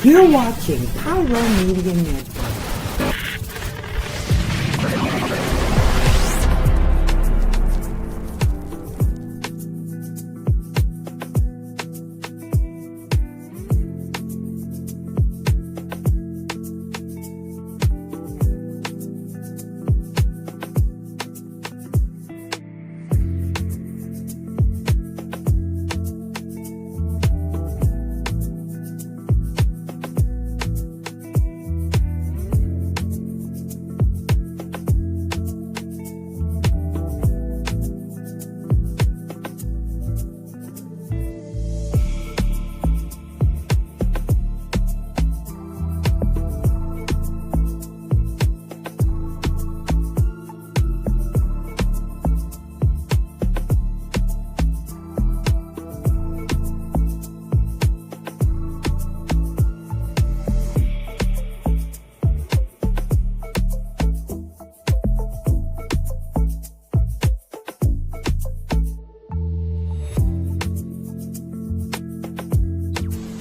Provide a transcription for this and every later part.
You're watching Pyro Media Network.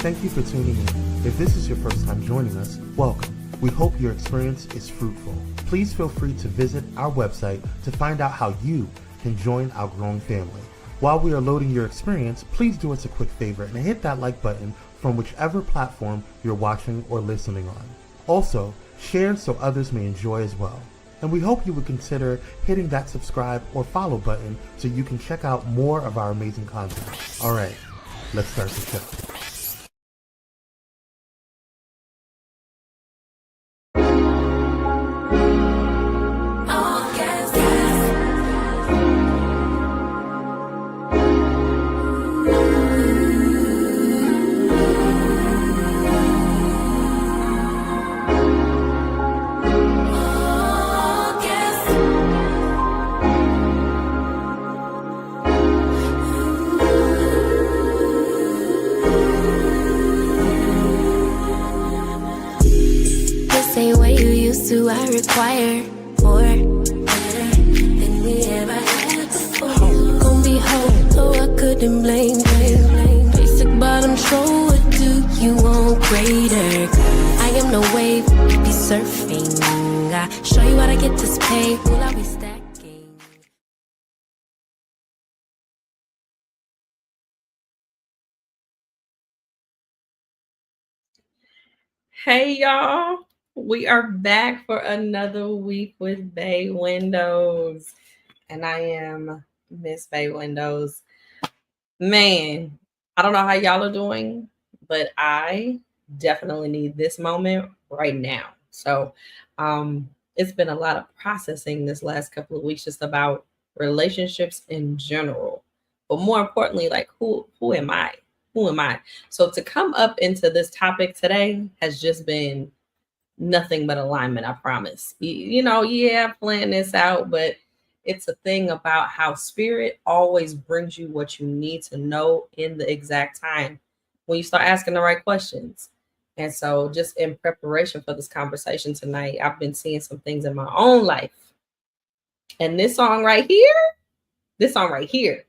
Thank you for tuning in. If this is your first time joining us, welcome. We hope your experience is fruitful. Please feel free to visit our website to find out how you can join our growing family. While we are loading your experience, please do us a quick favor and hit that like button from whichever platform you're watching or listening on. Also, share so others may enjoy as well. And we hope you would consider hitting that subscribe or follow button so you can check out more of our amazing content. All right, let's start the show. I require more, better than we ever had before. Gon' be whole, so I couldn't blame. Basic bottom show, what do you want greater? I am no wave, be surfing. I show you how to get this pay, will I be stacking? Hey y'all, we are back for another week with Bey Windows, and I am Myzz Bey Windows. Man, I don't know how y'all are doing, but I definitely need this moment right now. So it's been a lot of processing this last couple of weeks just about relationships in general, but more importantly, like who am I? Who am I? So to come up into this topic today has just been nothing but alignment, I promise. Yeah, plan this out, but it's a thing about how spirit always brings you what you need to know in the exact time when you start asking the right questions. And so just in preparation for this conversation tonight, I've been seeing some things in my own life. And this song right here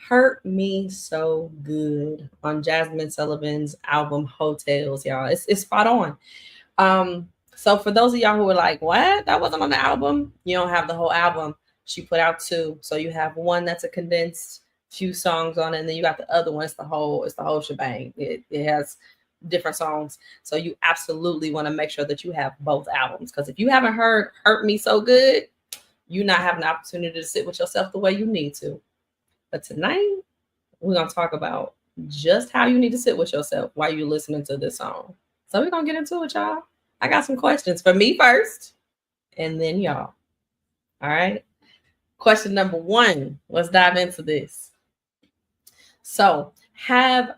hurt me so good on Jasmine Sullivan's album Hotels, y'all. It's spot on. So for those of y'all who were like, what? That wasn't on the album? You don't have the whole album. She put out two. So you have one that's a condensed few songs on it, and then you got the other one. It's the whole shebang. It has different songs. So you absolutely want to make sure that you have both albums. Because if you haven't heard Hurt Me So Good, you not have an opportunity to sit with yourself the way you need to. But tonight, we're going to talk about just how you need to sit with yourself while you're listening to this song. So we're going to get into it, y'all. I got some questions for me first, and then y'all. All right? Question number one. Let's dive into this. So have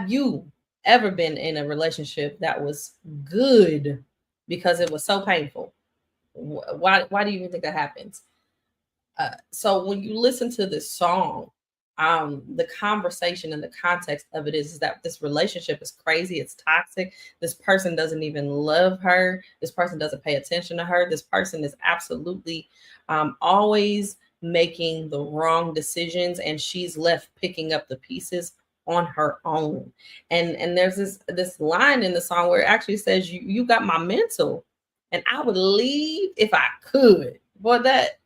you ever been in a relationship that was good because it was so painful? Why do you even think that happens? So when you listen to this song, the conversation and the context of it is that this relationship is crazy. It's toxic. This person doesn't even love her. This person doesn't pay attention to her. This person is absolutely always making the wrong decisions, and she's left picking up the pieces on her own. And there's this line in the song where it actually says, you got my mental, and I would leave if I could. Boy, that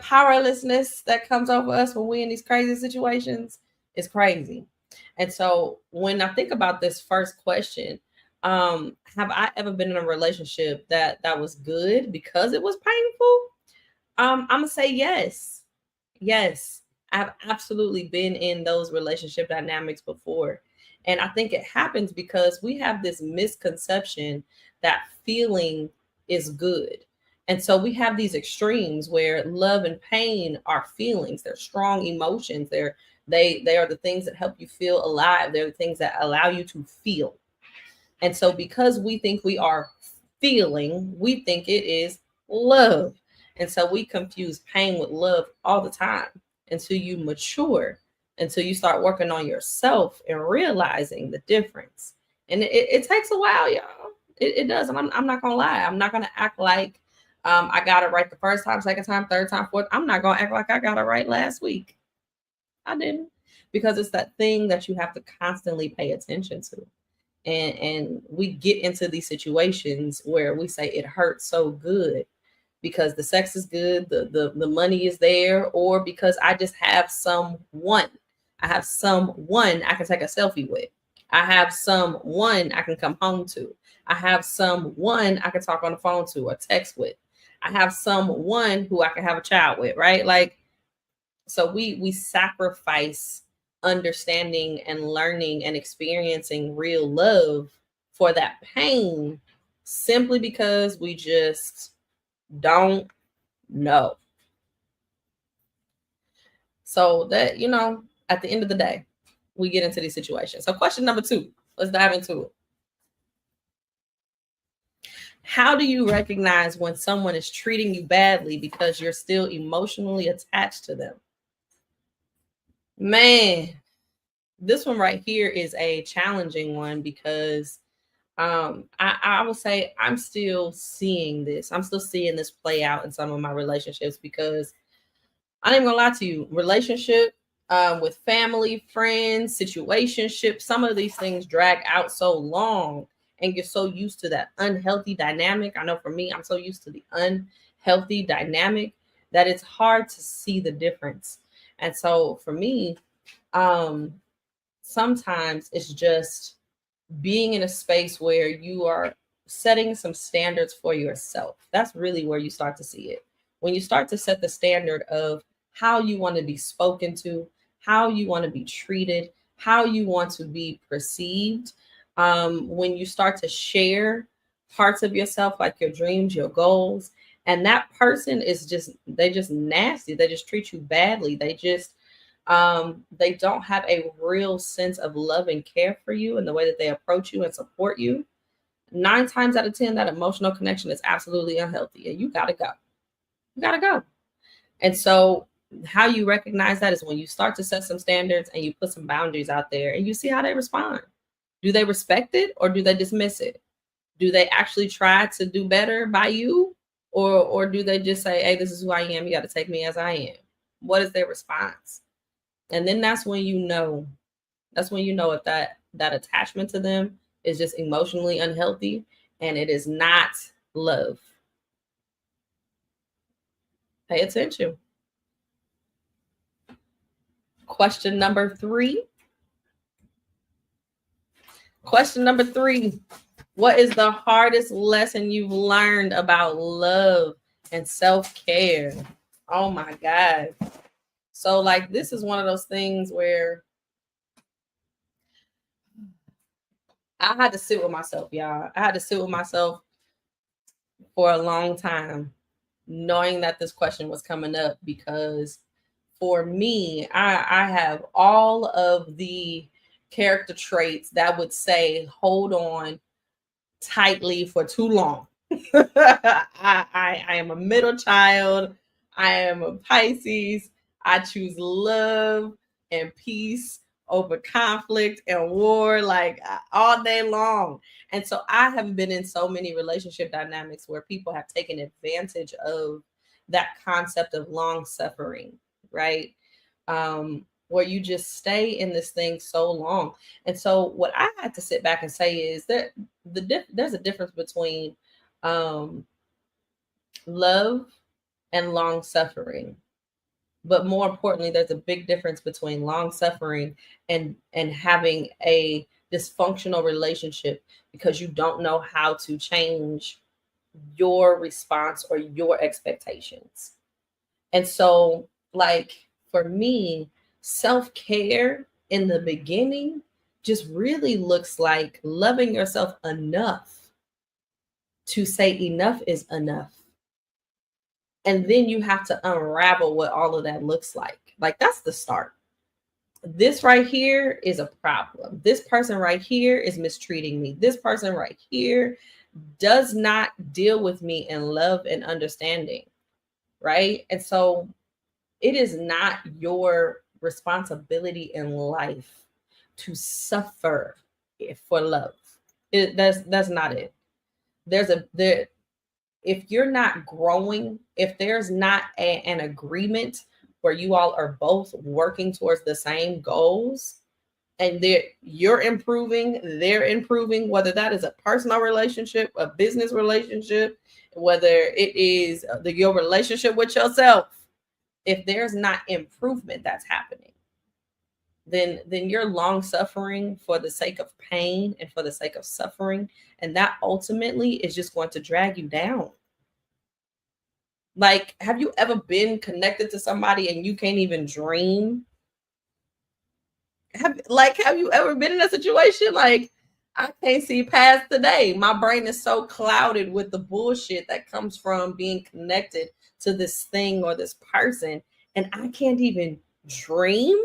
powerlessness that comes over us when we're in these crazy situations is crazy. And so when I think about this first question, have I ever been in a relationship that was good because it was painful? I'm gonna say yes. Yes, I've absolutely been in those relationship dynamics before. And I think it happens because we have this misconception that feeling is good. And so we have these extremes where love and pain are feelings. They're strong emotions. They are the things that help you feel alive. They're the things that allow you to feel. And so because we think we are feeling, we think it is love. And so we confuse pain with love all the time until you mature, until you start working on yourself and realizing the difference. And it takes a while, y'all. It does. And I'm not going to lie. I'm not going to act like I got it right the first time, second time, third time, fourth. I'm not going to act like I got it right last week. I didn't. Because it's that thing that you have to constantly pay attention to. And we get into these situations where we say it hurts so good because the sex is good, the money is there, or because I just have someone. I have someone I can take a selfie with. I have someone I can come home to. I have someone I can talk on the phone to or text with. I have someone who I can have a child with, right? Like, so we sacrifice understanding and learning and experiencing real love for that pain simply because we just don't know. So that, at the end of the day, we get into these situations. So question number 2, let's dive into it. How do you recognize when someone is treating you badly because you're still emotionally attached to them? Man, this one right here is a challenging one because I will say I'm still seeing this. I'm still seeing this play out in some of my relationships because I ain't gonna lie to you. Relationship with family, friends, situationship, some of these things drag out so long and you're so used to that unhealthy dynamic. I know for me, I'm so used to the unhealthy dynamic that it's hard to see the difference. And so for me, sometimes it's just being in a space where you are setting some standards for yourself. That's really where you start to see it. When you start to set the standard of how you want to be spoken to, how you want to be treated, how you want to be perceived. When you start to share parts of yourself, like your dreams, your goals, and that person is they just nasty. They just treat you badly. They don't have a real sense of love and care for you and the way that they approach you and support you. 9 times out of 10, that emotional connection is absolutely unhealthy and you gotta go. You gotta go. And so how you recognize that is when you start to set some standards and you put some boundaries out there and you see how they respond. Do they respect it or do they dismiss it? Do they actually try to do better by you? Or do they just say, hey, this is who I am. You got to take me as I am. What is their response? And then that's when you know if that attachment to them is just emotionally unhealthy and it is not love. Pay attention. Question number 3. What is the hardest lesson you've learned about love and self-care? Oh my God. So like, this is one of those things where I had to sit with myself, y'all. I had to sit with myself for a long time, knowing that this question was coming up, because for me, I have all of the character traits that would say, hold on tightly for too long. I am a middle child. I am a Pisces. I choose love and peace over conflict and war, like all day long. And so I have been in so many relationship dynamics where people have taken advantage of that concept of long suffering, right? where you just stay in this thing so long. And so what I had to sit back and say is that there's a difference between love and long suffering. But more importantly, there's a big difference between long suffering and having a dysfunctional relationship because you don't know how to change your response or your expectations. And so, like, for me, self-care in the beginning just really looks like loving yourself enough to say enough is enough. And then you have to unravel what all of that looks like. Like, that's the start. This right here is a problem. This person right here is mistreating me. This person right here does not deal with me in love and understanding, right? And so it is not your responsibility in life to suffer for love. That's not it. If you're not growing, if there's not an agreement where you all are both working towards the same goals, and you're improving, they're improving, whether that is a personal relationship, a business relationship, whether it is your relationship with yourself, if there's not improvement that's happening, then you're long suffering for the sake of pain and for the sake of suffering. And that ultimately is just going to drag you down. Like, have you ever been connected to somebody and you can't even dream? Have you ever been in a situation like, I can't see past today? My brain is so clouded with the bullshit that comes from being connected to this thing or this person, and I can't even dream.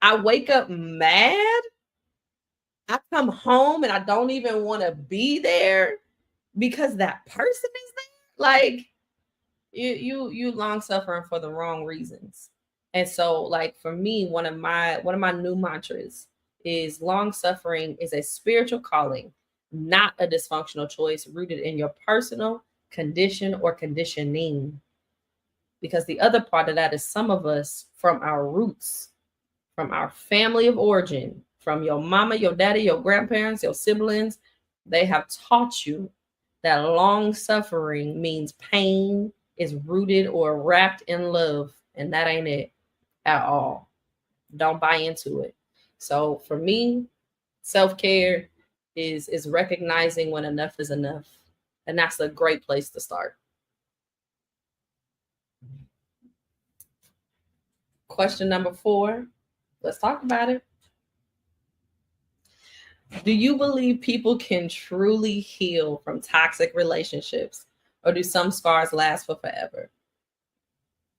I wake up mad. I come home and I don't even want to be there because that person is there. Like, you long suffering for the wrong reasons. And so, like, for me, one of my new mantras is long suffering is a spiritual calling, not a dysfunctional choice rooted in your personal condition or conditioning. Because the other part of that is some of us, from our roots, from our family of origin, from your mama, your daddy, your grandparents, your siblings, they have taught you that long suffering means pain is rooted or wrapped in love, and that ain't it at all. Don't buy into it. So for me, self-care is recognizing when enough is enough, and that's a great place to start. Question number 4. Let's talk about it. Do you believe people can truly heal from toxic relationships, or do some scars last for forever?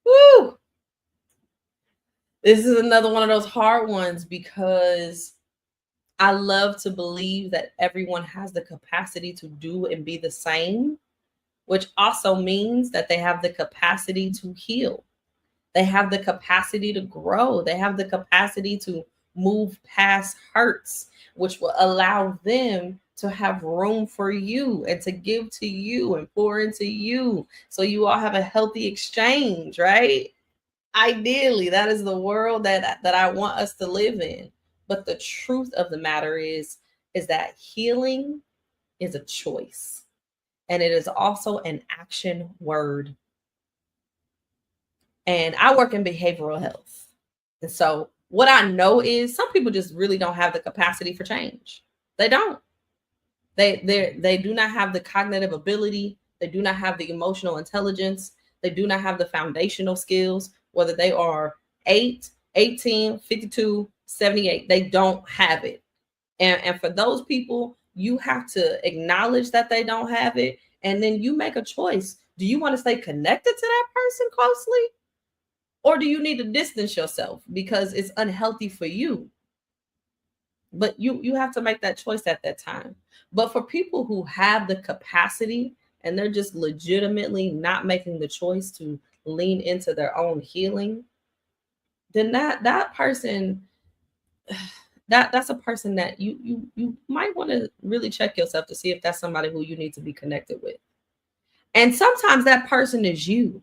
Woo! This is another one of those hard ones because I love to believe that everyone has the capacity to do and be the same, which also means that they have the capacity to heal. They have the capacity to grow. They have the capacity to move past hurts, which will allow them to have room for you and to give to you and pour into you. So you all have a healthy exchange, right? Ideally, that is the world that I want us to live in. But the truth of the matter is that healing is a choice. And it is also an action word. And I work in behavioral health. And so what I know is some people just really don't have the capacity for change. They don't. They do not have the cognitive ability. They do not have the emotional intelligence. They do not have the foundational skills, whether they are 8, 18, 52, 78. They don't have it. And for those people, you have to acknowledge that they don't have it. And then you make a choice. Do you want to stay connected to that person closely? Or do you need to distance yourself because it's unhealthy for you? But you have to make that choice at that time. But for people who have the capacity and they're just legitimately not making the choice to lean into their own healing, then that person, that's a person that you might want to really check yourself to see if that's somebody who you need to be connected with. And sometimes that person is you.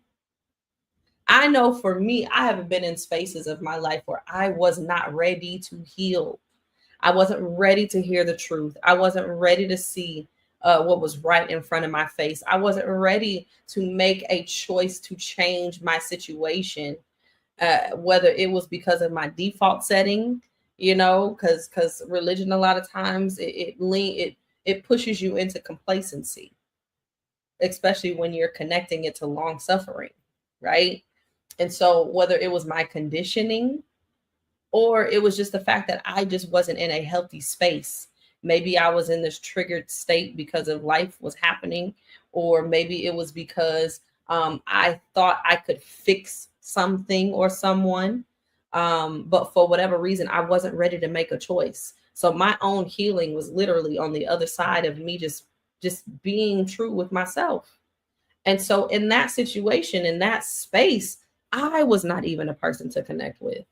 I know for me, I have been in spaces of my life where I was not ready to heal. I wasn't ready to hear the truth. I wasn't ready to see what was right in front of my face. I wasn't ready to make a choice to change my situation, whether it was because of my default setting, because religion a lot of times it pushes you into complacency, especially when you're connecting it to long suffering, right? And so whether it was my conditioning or it was just the fact that I just wasn't in a healthy space. Maybe I was in this triggered state because of life was happening, or maybe it was because I thought I could fix something or someone. But for whatever reason, I wasn't ready to make a choice. So my own healing was literally on the other side of me just being true with myself. And so in that situation, in that space, I was not even a person to connect with.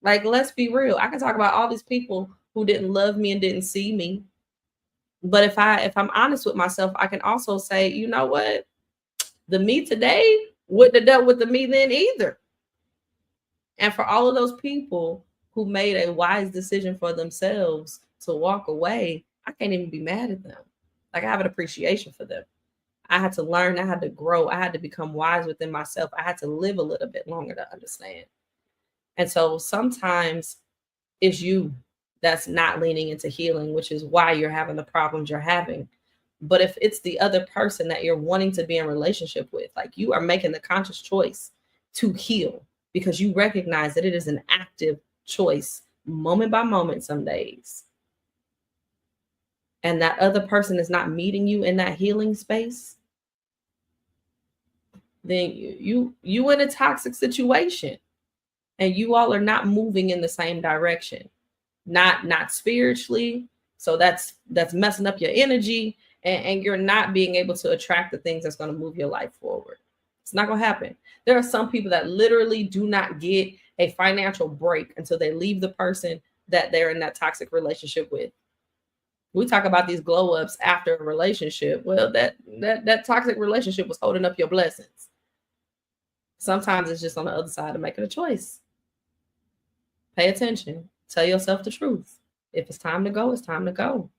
Like, let's be real. I can talk about all these people who didn't love me and didn't see me. But if I'm honest with myself, I can also say, you know what? The me today wouldn't have dealt with the me then either. And for all of those people who made a wise decision for themselves to walk away, I can't even be mad at them. Like, I have an appreciation for them. I had to learn, I had to grow, I had to become wise within myself. I had to live a little bit longer to understand. And so sometimes it's you that's not leaning into healing, which is why you're having the problems you're having. But if it's the other person that you're wanting to be in relationship with, like, you are making the conscious choice to heal because you recognize that it is an active choice, moment by moment, some days. And that other person is not meeting you in that healing space, then you in a toxic situation. And you all are not moving in the same direction, not spiritually. So that's messing up your energy, and you're not being able to attract the things that's going to move your life forward. It's not going to happen. There are some people that literally do not get a financial break until they leave the person that they're in that toxic relationship with. We talk about these glow ups after a relationship. Well, that toxic relationship was holding up your blessings. Sometimes it's just on the other side of making a choice. Pay attention. Tell yourself the truth. If it's time to go, it's time to go.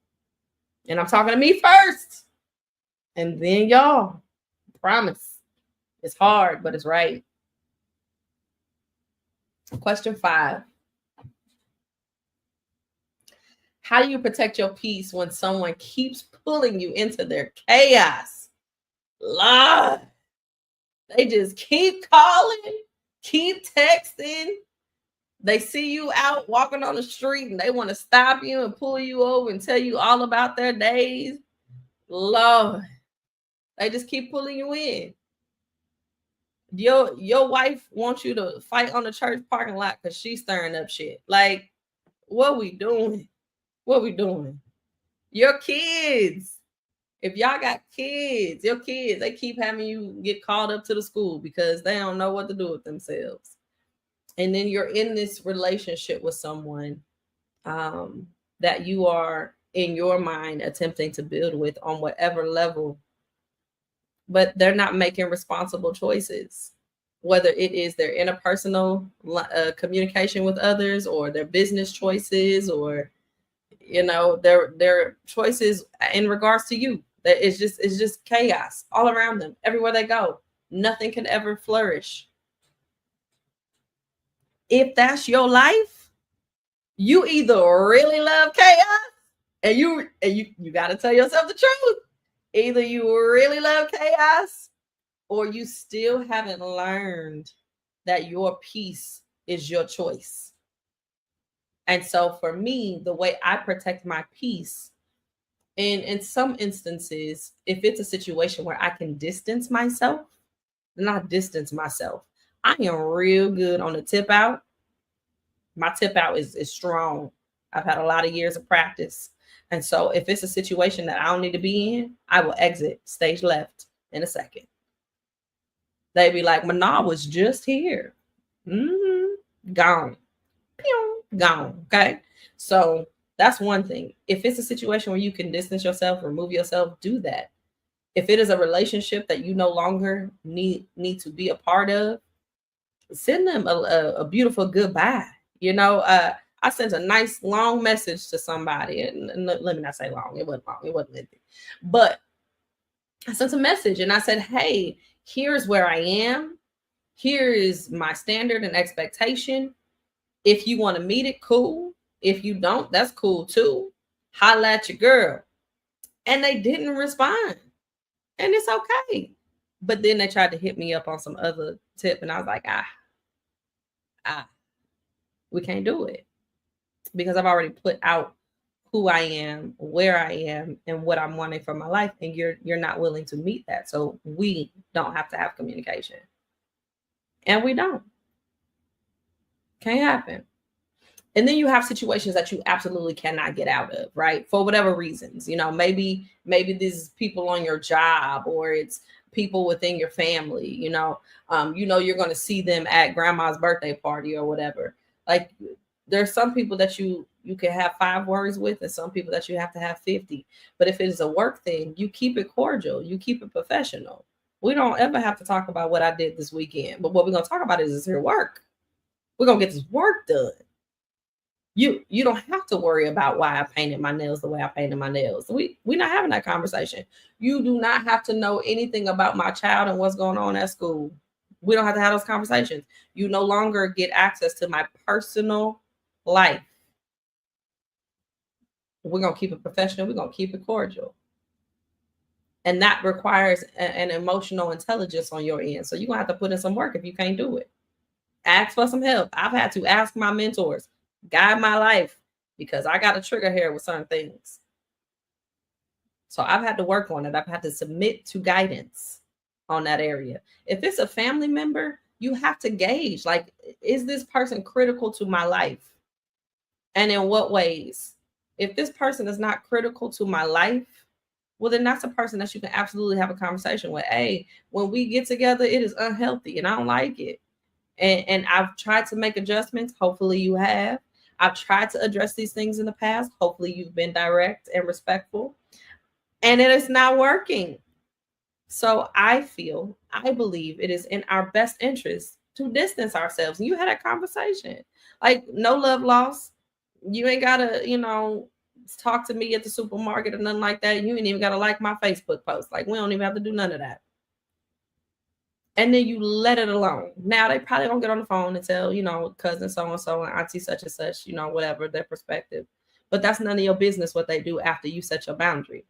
And I'm talking to me first. And then y'all. Promise. It's hard, but it's right. Question 5. How do you protect your peace when someone keeps pulling you into their chaos? Lord. They just keep calling, keep texting. They see you out walking on the street and they want to stop you and pull you over and tell you all about their days. Lord, they just keep pulling you in. Your wife wants you to fight on the church parking lot because she's stirring up shit. Like, what we doing? What we doing? Your kids. If y'all got kids, your kids, they keep having you get called up to the school because they don't know what to do with themselves. And then you're in this relationship with someone that you are, in your mind, attempting to build with on whatever level, but they're not making responsible choices, whether it is their interpersonal communication with others or their business choices or, their choices in regards to you. It's just chaos all around them. Everywhere they go, nothing can ever flourish. If that's your life, you either really love chaos and you got to tell yourself the truth. Either you really love chaos or you still haven't learned that your peace is your choice. And so for me, the way I protect my peace, in some instances, if it's a situation where I can distance myself, then I distance myself. I am real good on the tip out. My tip out is strong. I've had a lot of years of practice. And so if it's a situation that I don't need to be in, I will exit stage left in a second. They'd be like, Manal was just here. Gone. Pew, gone. Okay. So that's one thing. If it's a situation where you can distance yourself, remove yourself, do that. If it is a relationship that you no longer need to be a part of, send them a beautiful goodbye. I sent a nice long message to somebody, and let me not say long. It wasn't long. It wasn't lengthy, but I sent a message and I said, hey, here's where I am. Here is my standard and expectation. If you want to meet it, cool. If you don't, that's cool too. Holla at your girl. And they didn't respond. And it's okay. But then they tried to hit me up on some other tip. And I was like, we can't do it. Because I've already put out who I am, where I am, and what I'm wanting for my life. And you're not willing to meet that. So we don't have to have communication. And we don't. Can't happen. And then you have situations that you absolutely cannot get out of, right? For whatever reasons, maybe these people on your job, or it's people within your family, you're going to see them at grandma's birthday party or whatever. Like, there's some people that you can have 5 words with, and some people that you have to have 50. But if it is a work thing, you keep it cordial, you keep it professional. We don't ever have to talk about what I did this weekend. But what we're going to talk about is your work. We're going to get this work done. You don't have to worry about why I painted my nails the way I painted my nails. We're not having that conversation. You do not have to know anything about my child and what's going on at school. We don't have to have those conversations. You no longer get access to my personal life. We're going to keep it professional. We're going to keep it cordial. And that requires an emotional intelligence on your end. So you're going to have to put in some work if you can't do it. Ask for some help. I've had to ask my mentors, guide my life, because I got a trigger here with certain things. So I've had to work on it. I've had to submit to guidance on that area. If it's a family member, you have to gauge, like, is this person critical to my life? And in what ways? If this person is not critical to my life, well, then that's a person that you can absolutely have a conversation with. Hey, when we get together, it is unhealthy and I don't like it. And I've tried to make adjustments. Hopefully you have. I've tried to address these things in the past. Hopefully you've been direct and respectful. And it is not working. So I believe it is in our best interest to distance ourselves. And you had a conversation. Like, no love lost. You ain't got to, talk to me at the supermarket or nothing like that. You ain't even got to like my Facebook post. Like, we don't even have to do none of that. And then you let it alone. Now they probably don't get on the phone and tell, cousin so-and-so and auntie such and such, whatever their perspective. But that's none of your business what they do after you set your boundary.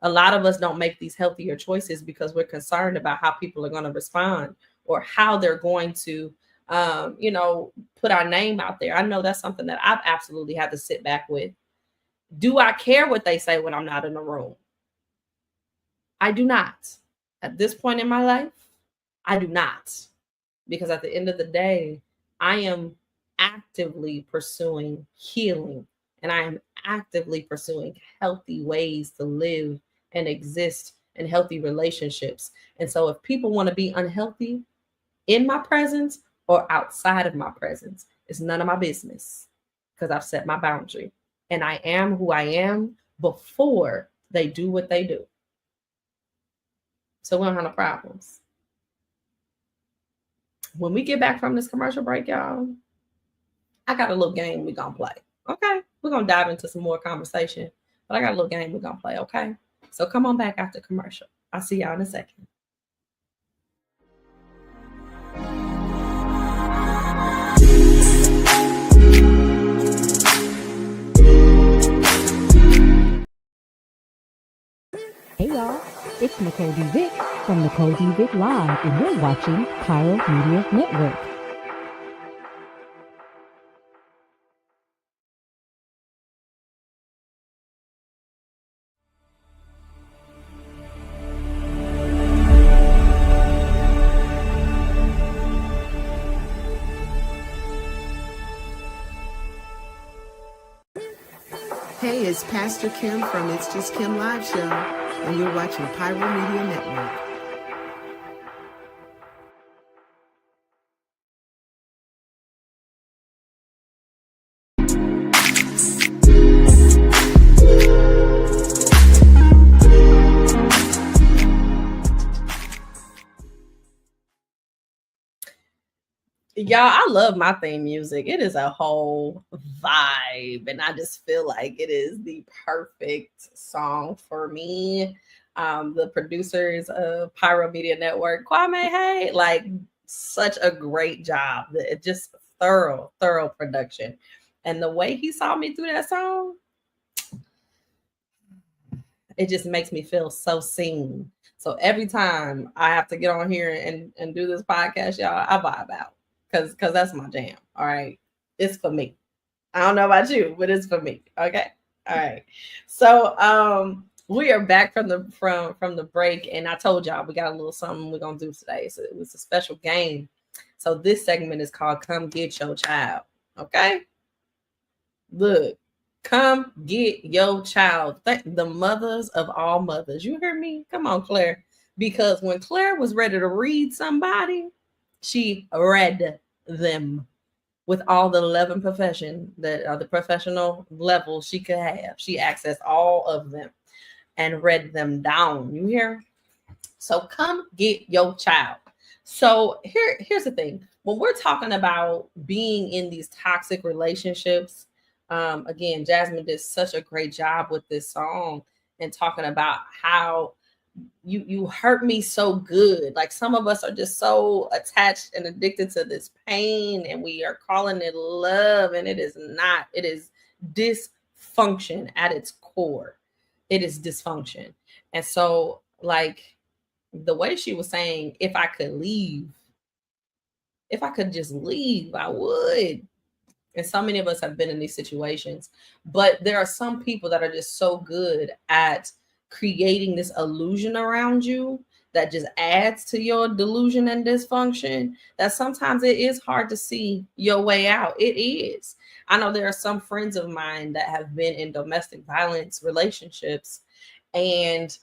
A lot of us don't make these healthier choices because we're concerned about how people are going to respond or how they're going to, put our name out there. I know that's something that I've absolutely had to sit back with. Do I care what they say when I'm not in the room? I do not. At this point in my life, I do not. Because at the end of the day, I am actively pursuing healing, and I am actively pursuing healthy ways to live and exist in healthy relationships. And so if people want to be unhealthy in my presence or outside of my presence, it's none of my business, because I've set my boundary. And I am who I am before they do what they do. So we don't have no problems. When we get back from this commercial break, y'all, I got a little game we're going to play. Okay? We're going to dive into some more conversation. But I got a little game we're going to play, okay? So come on back after commercial. I'll see y'all in a second. Hey y'all, it's Nicole D. Vick from Nicole D. Vick Live, and you're watching Pyro Media Network. Hey, it's Pastor Kim from It's Just Kim Live Show, and you're watching Pyro Media Network. Y'all, I love my theme music. It is a whole vibe, and I just feel like it is the perfect song for me. The producers of Pyro Media Network, Kwame, hey, like such a great job. It just thorough production. And the way he saw me through that song, it just makes me feel so seen. So every time I have to get on here and do this podcast, y'all, I vibe out because that's my jam. All right, it's for me. I don't know about you, but it's for me. Okay, all right. So we are back from the break, and I told y'all we got a little something we're gonna do today. So it was a special game. So this segment is called "Come Get Your Child." Okay, look. Come get your child. Thank the mothers of all mothers. You hear me? Come on, Claire. Because when Claire was ready to read somebody, she read them with all the love and profession that are the professional level she could have. She accessed all of them and read them down. You hear? So come get your child. So here's the thing. When we're talking about being in these toxic relationships, again, Jasmine did such a great job with this song and talking about how you hurt me so good. Like some of us are just so attached and addicted to this pain, and we are calling it love, and it is not. It is dysfunction at its core. It is dysfunction. And so, like the way she was saying, if I could just leave, I would. And so many of us have been in these situations, but there are some people that are just so good at creating this illusion around you that just adds to your delusion and dysfunction that sometimes it is hard to see your way out. It is. I know there are some friends of mine that have been in domestic violence relationships, and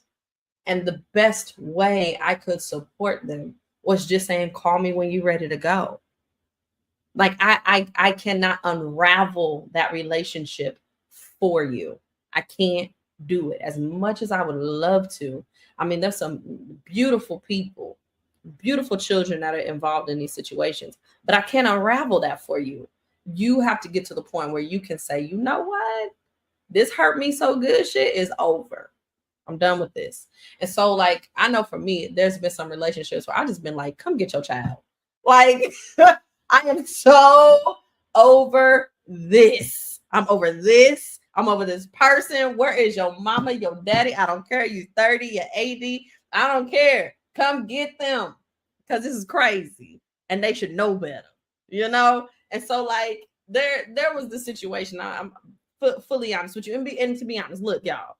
the best way I could support them was just saying, call me when you're ready to go. Like I cannot unravel that relationship for you. I can't do it as much as I would love to. I mean, there's some beautiful people, beautiful children that are involved in these situations, but I can't unravel that for you. You have to get to the point where you can say, you know what? This hurt me so good. Shit is over. I'm done with this. And so, like, I know for me, there's been some relationships where I just been like, come get your child. Like, I am so over this. I'm over this. I'm over this person. Where is your mama, your daddy? I don't care. You 30, you're 80. I don't care. Come get them because this is crazy and they should know better, you know? And so, like, there was the situation. I'm fully honest with you. And to be honest, look, y'all,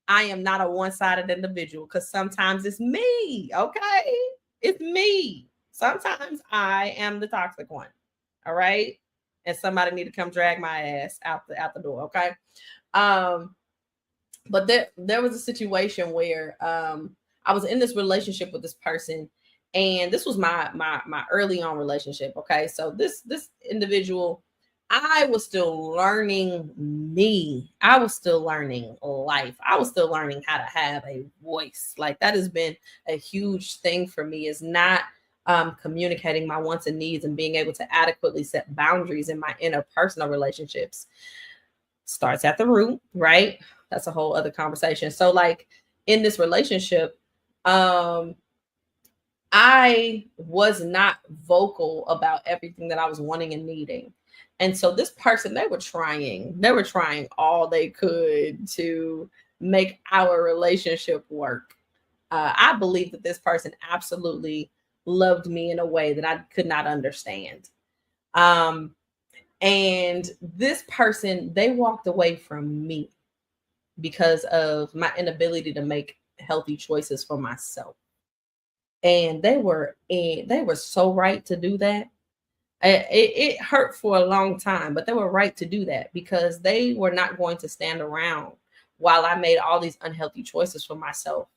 I am not a one-sided individual because sometimes it's me, okay? It's me. Sometimes I am the toxic one, all right? And somebody need to come drag my ass out the door, okay? But there was a situation where I was in this relationship with this person, and this was my early on relationship, okay? So this individual, I was still learning me. I was still learning life. I was still learning how to have a voice. Like that has been a huge thing for me, is not communicating my wants and needs and being able to adequately set boundaries in my interpersonal relationships. Starts at the root, right? That's a whole other conversation. So like in this relationship, I was not vocal about everything that I was wanting and needing. And so this person, they were trying all they could to make our relationship work. I believe that this person absolutely loved me in a way that I could not understand. And this person, they walked away from me because of my inability to make healthy choices for myself. And they were so right to do that. It hurt for a long time, but they were right to do that because they were not going to stand around while I made all these unhealthy choices for myself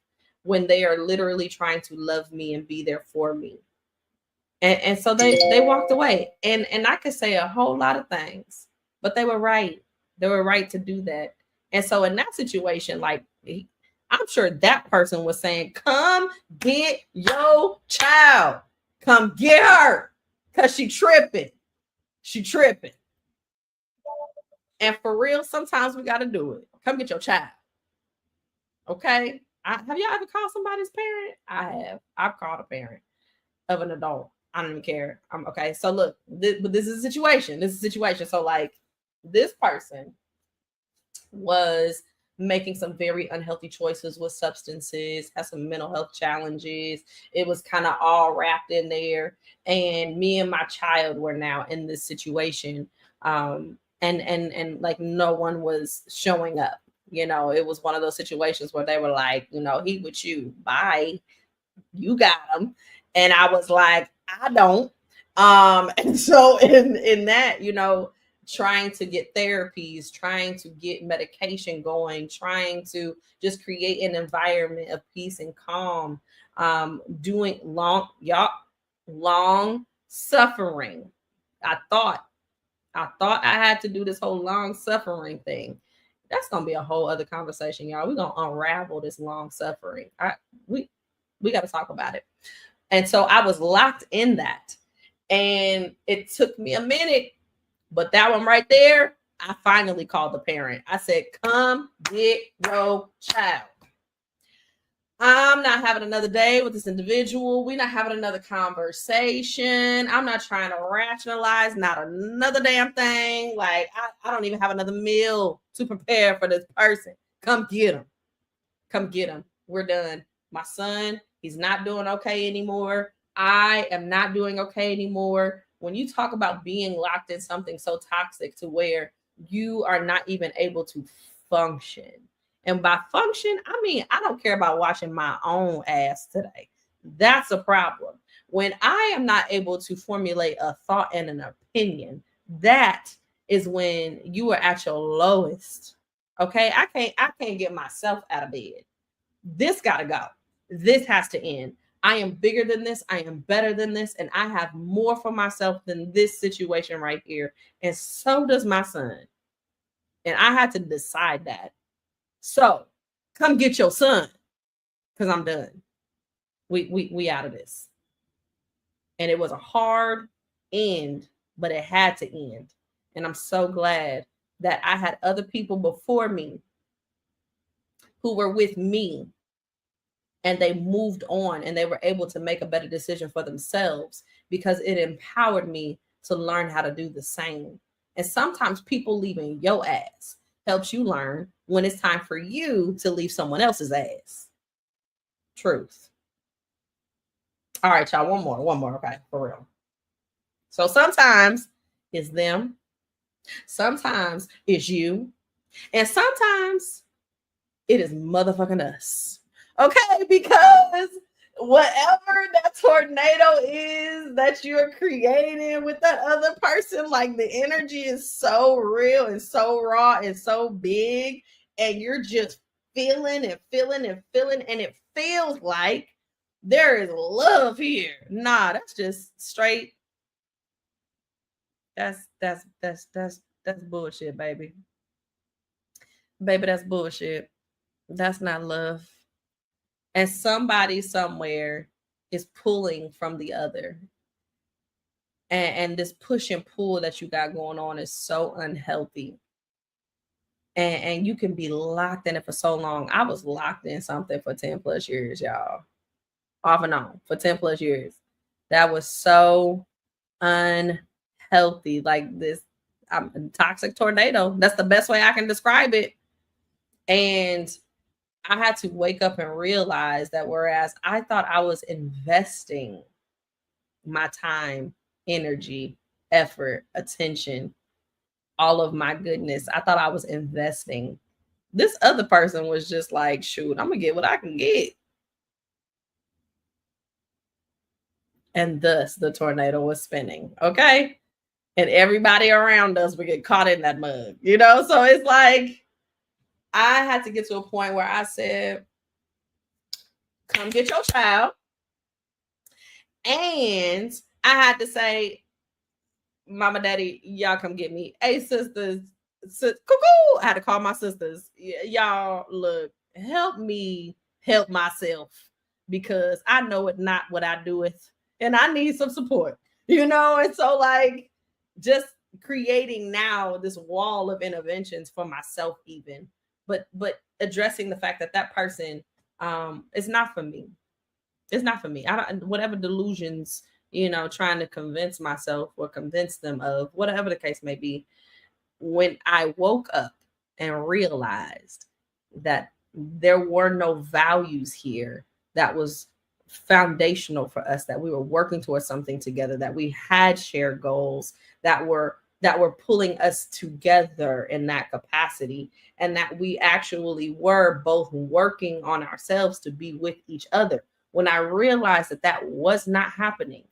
when they are literally trying to love me and be there for me. And so they walked away. And I could say a whole lot of things, but they were right. They were right to do that. And so in that situation, like I'm sure that person was saying, come get your child. Come get her. because she tripping. She tripping. And for real, sometimes we got to do it. Come get your child. Okay? Have y'all ever called somebody's parent? I have. I've called a parent of an adult. I don't even care. Okay. So look, but this is a situation. This is a situation. So like this person was making some very unhealthy choices with substances, had some mental health challenges. It was kind of all wrapped in there. And me and my child were now in this situation. And like no one was showing up. You know, it was one of those situations where they were like, you know, he with you, bye, you got him. And I was like, I don't. And so in that, you know, trying to get therapies, trying to get medication going, trying to just create an environment of peace and calm, doing long suffering. I thought I had to do this whole long suffering thing. That's gonna be a whole other conversation, y'all. We're gonna unravel this long suffering. We got to talk about it. And so I was locked in that, and it took me a minute, but that one right there, I finally called the parent. I said, "Come get your child. I'm not having another day with this individual. We're not having another conversation. I'm not trying to rationalize not another damn thing. Like, I don't even have another meal to prepare for this person. Come get him. Come get him. We're done. My son, he's not doing okay anymore. I am not doing okay anymore." When you talk about being locked in something so toxic to where you are not even able to function. And by function, I mean, I don't care about washing my own ass today. That's a problem. When I am not able to formulate a thought and an opinion, that is when you are at your lowest. Okay, I can't get myself out of bed. This gotta go. This has to end. I am bigger than this. I am better than this. And I have more for myself than this situation right here. And so does my son. And I had to decide that. So come get your son, because I'm done. We out of this. And it was a hard end, but it had to end. And I'm so glad that I had other people before me who were with me, and they moved on and they were able to make a better decision for themselves, because it empowered me to learn how to do the same. And sometimes people leaving your ass helps you learn when it's time for you to leave someone else's ass. Truth. All right, y'all, one more, okay, for real. So sometimes it's them, sometimes it's you, and sometimes it is motherfucking us. Okay, because whatever that tornado is that you're creating with that other person, like the energy is so real and so raw and so big, and you're just feeling and feeling and feeling, and it feels like there is love here. Nah, that's just straight. That's bullshit, baby. Baby, that's bullshit. That's not love. And somebody somewhere is pulling from the other. And this push and pull that you got going on is so unhealthy. And you can be locked in it for so long. I was locked in something for 10 plus years, y'all. Off and on for 10 plus years. That was so unhealthy. Like this toxic tornado. That's the best way I can describe it. And I had to wake up and realize that whereas I thought I was investing my time, energy, effort, attention, all of my goodness, I thought I was investing. This other person was just like, shoot, I'm going to get what I can get. And thus the tornado was spinning. Okay. And everybody around us would get caught in that mug, you know? So it's like, I had to get to a point where I said, come get your child. And I had to say, mama, daddy, y'all come get me. Hey, sisters, cuckoo. I had to call my sisters. Y'all, look, help me help myself, because I know it not what I do it. And I need some support. And so like just creating now this wall of interventions for myself even, but addressing the fact that that person is not for me. It's not for me. I don't, whatever delusions, trying to convince myself or convince them of, whatever the case may be. When I woke up and realized that there were no values here that was foundational for us, that we were working towards something together, that we had shared goals that were pulling us together in that capacity, and that we actually were both working on ourselves to be with each other. When I realized that that was not happening,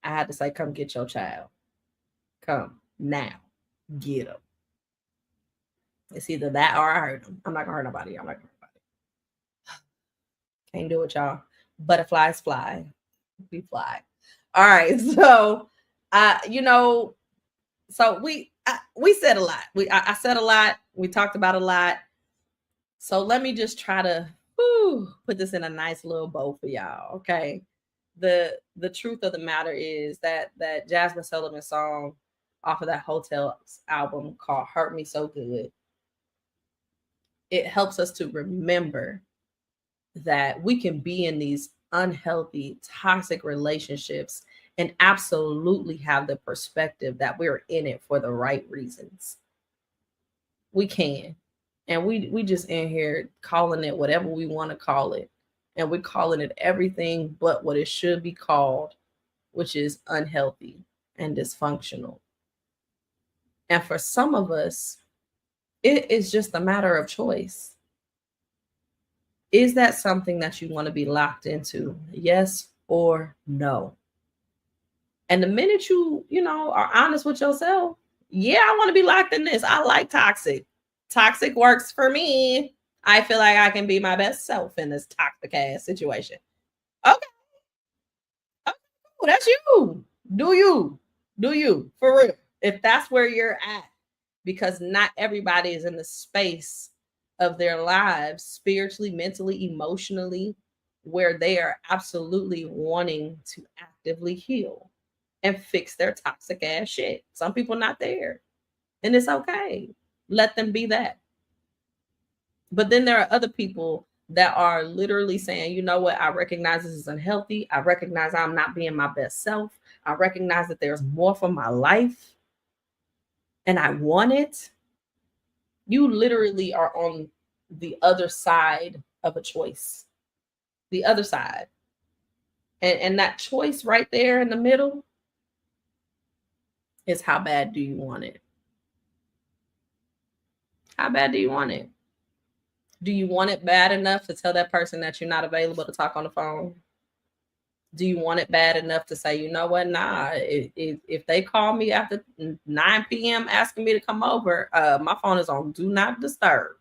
I had to say, come get your child. Come now, get him. It's either that or I hurt him. I'm not gonna hurt nobody. I'm not gonna hurt nobody. Can't do it, y'all. Butterflies fly. We fly. All right. So, so we said a lot. I said a lot. We talked about a lot. So let me just try to put this in a nice little bow for y'all. Okay. The truth of the matter is that Jasmine Sullivan song off of that Hotels album called Hurt Me So Good, it helps us to remember that we can be in these unhealthy, toxic relationships and absolutely have the perspective that we're in it for the right reasons. We can. And we just in here calling it whatever we want to call it. And we're calling it everything but what it should be called, which is unhealthy and dysfunctional. And for some of us, it is just a matter of choice. Is that something that you want to be locked into? Yes or no? And the minute you are honest with yourself, yeah, I want to be locked in this. I like toxic. Toxic works for me. I feel like I can be my best self in this toxic ass situation. Okay. Well, that's you. Do you for real? If that's where you're at, because not everybody is in the space of their lives, spiritually, mentally, emotionally, where they are absolutely wanting to actively heal and fix their toxic ass shit. Some people not there, and it's okay. Let them be that. But then there are other people that are literally saying, you know what? I recognize this is unhealthy. I recognize I'm not being my best self. I recognize that there's more for my life and I want it. You literally are on the other side of a choice, the other side. And that choice right there in the middle is how bad do you want it? How bad do you want it? Do you want it bad enough to tell that person that you're not available to talk on the phone? Do you want it bad enough to say, you know what? Nah, if they call me after 9 p.m. asking me to come over, my phone is on do not disturb.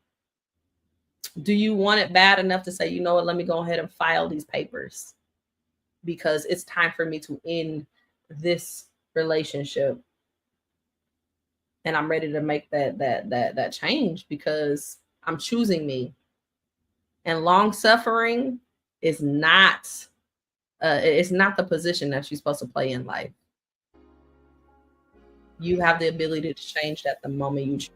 Do you want it bad enough to say, you know what? Let me go ahead and file these papers because it's time for me to end this relationship. And I'm ready to make that change because I'm choosing me. And long suffering is not it's not the position that you're supposed to play in life. You have the ability to change that the moment you choose.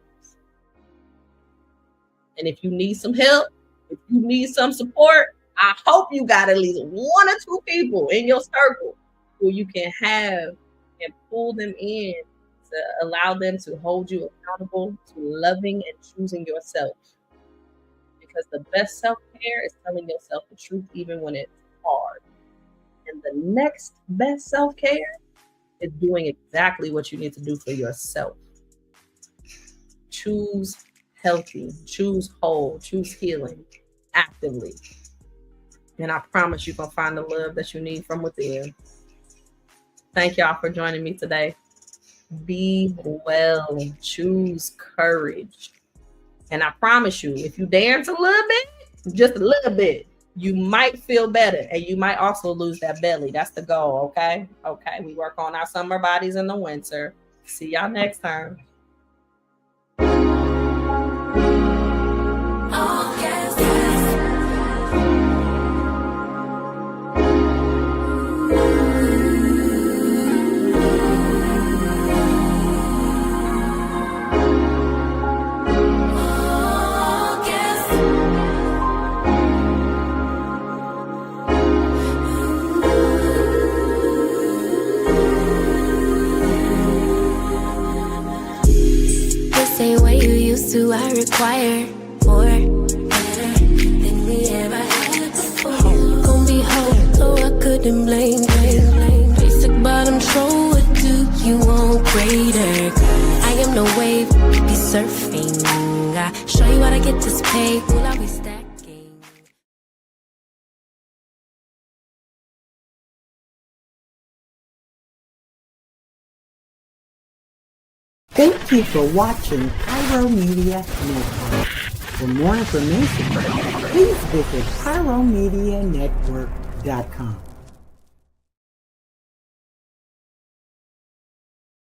And if you need some help, if you need some support, I hope you got at least 1 or 2 people in your circle who you can have and pull them in to allow them to hold you accountable to loving and choosing yourself. Because the best self-care is telling yourself the truth even when it's hard. And the next best self-care is doing exactly what you need to do for yourself. Choose healthy, choose whole, choose healing actively. And I promise you're going to find the love that you need from within. Thank y'all for joining me today. Be well, choose courage. And I promise you, if you dance a little bit, just a little bit, you might feel better and you might also lose that belly. That's the goal, okay? Okay, we work on our summer bodies in the winter. See y'all next time. Oh, yes, yes. same way you used to, I require more, better than we ever had before. Gon' be whole, so I couldn't blame. Basic bottom show, what do you want greater? I am no wave, be surfing. I show you how to get this pay, will I be stacking? Thank you for watching Pyro Media Network. For more information, please visit pyromedianetwork.com.